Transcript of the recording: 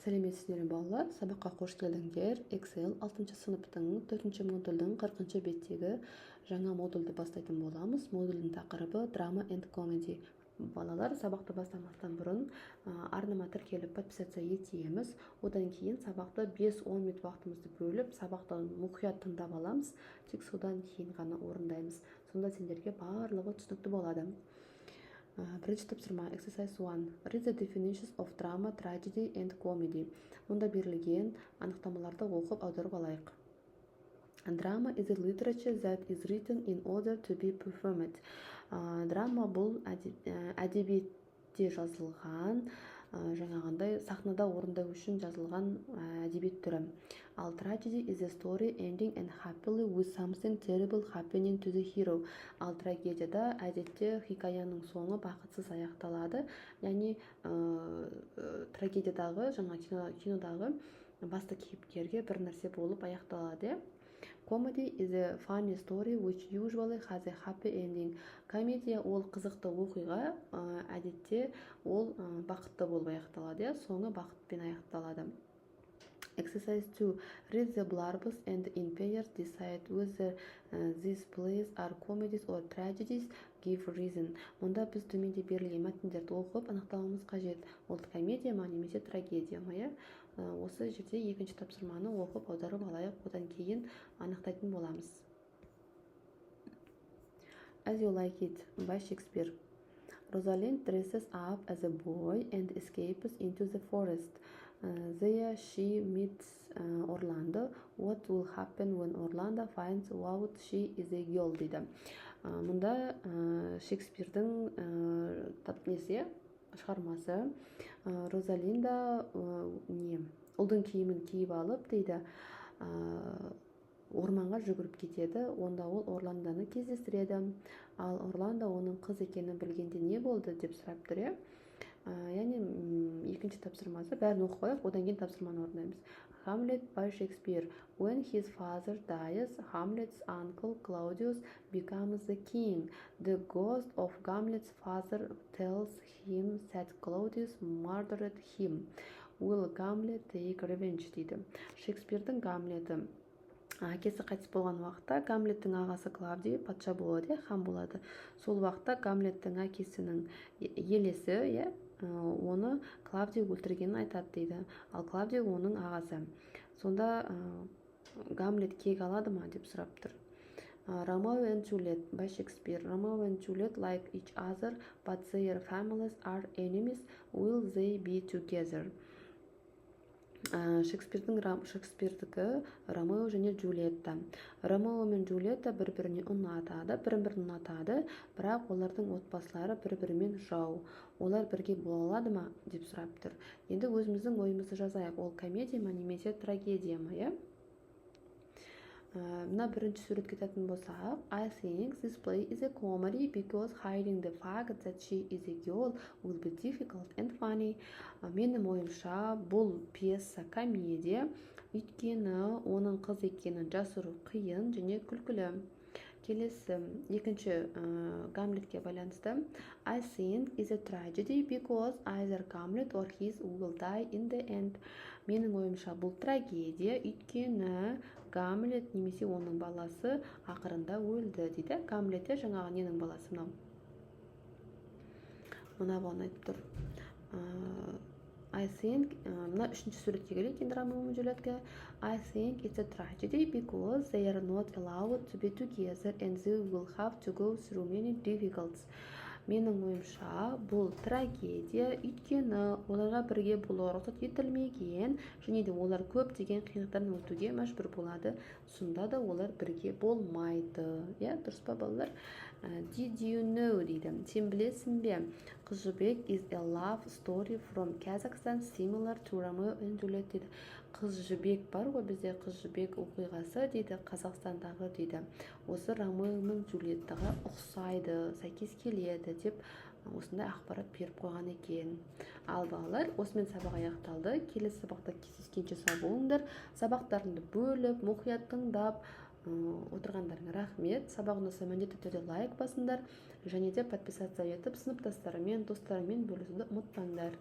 Сәлеметсіздер балалар, сабаққа қош келдіңдер. Excel 6 сыныптың 4 модульдің 40 беттегі жаңа модульді бастайтын боламыз. Модульдің тақырыбы Drama and Comedy. Балалар, сабақты бастамастан бұрын арнама тіркеліп подписация етеміз. Одан кейін сабақты 5-10 минут вақытымызды бөліп, сабақты мұқият тыңдап аламыз. Тек содан кейін ғана орындаймыз. Сонда сендерге барлығы түсінікті болады. Бірінші тапсырма exercise 1. Read the definitions of drama, tragedy and comedy. Мұнда берілген анықтамаларды оқып аударып алайық. Drama is a literature that is written in order to be performed. Драма бұл әдебиетте жазылған, жаңағындай сахнада орындау үшін жазылған әдебиет түрі. Ал tragedy is a story ending and happily with something terrible happening to the hero. Ал трагедияда әдетте хикаяның соңы бақытсыз аяқталады. Яғни трагедиядағы, кинодағы басты кейіпкерге бір нәрсе болып аяқталады. Comedy is a funny story which usually has a happy ending. Комедия ол қызықты оқиға, әдетте ол бақытты болып аяқталады, соңы бақытпен аяқталады. Exercise 2. Read the blurbs and in pairs decide whether these plays are comedies or tragedies. Give reason. Мұнда біз төменде берілген мәтіндерді оқып анықтауымыз қажет. Ол комедия ма немесе трагедия ма? Осы жерде екінші тапсырманы оқып аударып алайық, одан кейін анықтайтын боламыз. As You Like It by Shakespeare. Rosalind dresses up as a boy and escapes into the forest. There she meets Orlando. What will happen when Orlando finds out she is a girl? Дейді. Мұнда Шекспирдің шығармасы. Розалинда ұлдың киімін киіп алып дейді, орманға жүгіріп кетеді. Онда ол Орландоны кездестіреді. Ал Орландо оның қыз екенін білгенде не болды деп сұрап тұр. Яғни екінші тапсырмасы, бәрін оқып қояйық, одан кейін тапсырманы орындаймыз. Hamlet by Shakespeare. When his father dies, Hamlet's uncle Claudius becomes the king. The ghost of Hamlet's father tells him that Claudius murdered him. Will Hamlet take revenge? Дейді. Шекспирдің Гамлеті. Әкесі қайтыс болған уақытта Гамлеттің ағасы Клавдий патша болады, хан болады. Сол уақытта Гамлеттің әкесінің елесі, оны Клавдий өлтіргенін айтады дейді. Ал Клавдий оның ағасы. Сонда Гамлет кек алады ма деп сұрап тұр. Romeo and Juliet by Shakespeare. Romeo and Juliet like each other, but their families are enemies. Will they be together? Шекспирдікі Ромео және Джульетта. Ромео мен Джульетта бір-біріне ұнатады, бірақ олардың отбасылары бір-бірімен жау. Олар бірге бола алады ма деп сұрап тұр. Енді өзіміздің ойымызды жазайық. Ол комедия ма немесе трагедия ма? Мына бірінші суретке кететін болсақ, I think this play is a comedy because hiding the fact that she is a girl will be difficult and funny. Менің ойымша бұл пьеса комедия, өйткені оның қыз екенін жасыру қиын және күлкілі. Келесі екінші Гамлетке байланысты. I think is a tragedy because either Hamlet or his will die in the end. Менің ойымша бұл трагедия, өйткені Гамлет немесе оның баласы ақырында өлді дейді. Гамлет жаңағы ненің баласы мынау. Мына бұны айтып тұр. I think, мына үшінші суретке келейік енді Ромео мен Джульетке. I think it's a tragedy because they are not allowed to be together and they will have to go through many difficulties. Менің ойымша бұл трагедия, өйткені оларға бірге болуға рұқсат етілмеген, және де олар көптеген қиындықтан өтуге мәжбүр болады. Сонда да олар бірге болмайды. Дұрыс па балалар? Did you know дейді. Сен білесің бе? Қыз жібек is a love story from Kazakhstan similar to Romeo and Juliet дейді. Қыз жібек бар ғой бізде, қыз жібек оқиғасы дейді, Қазақстандағы дейді. Осы Ромео мен Джульеттаға ұқсайды, сәйкес келеді деп осындай ақпарат беріп қойған екен. Ал балалар, осымен сабақ аяқталды. Келесі сабақта кездескенше сау болыңдар. Сабақтарыңды бөліп, мұқият тыңдап отырғандарыңа рахмет. Сабақ ұнаса міндетті түрде лайк басыңдар және де подписация етіп сыныптастарымен, достарымен бөлісуді ұмытпаңдар.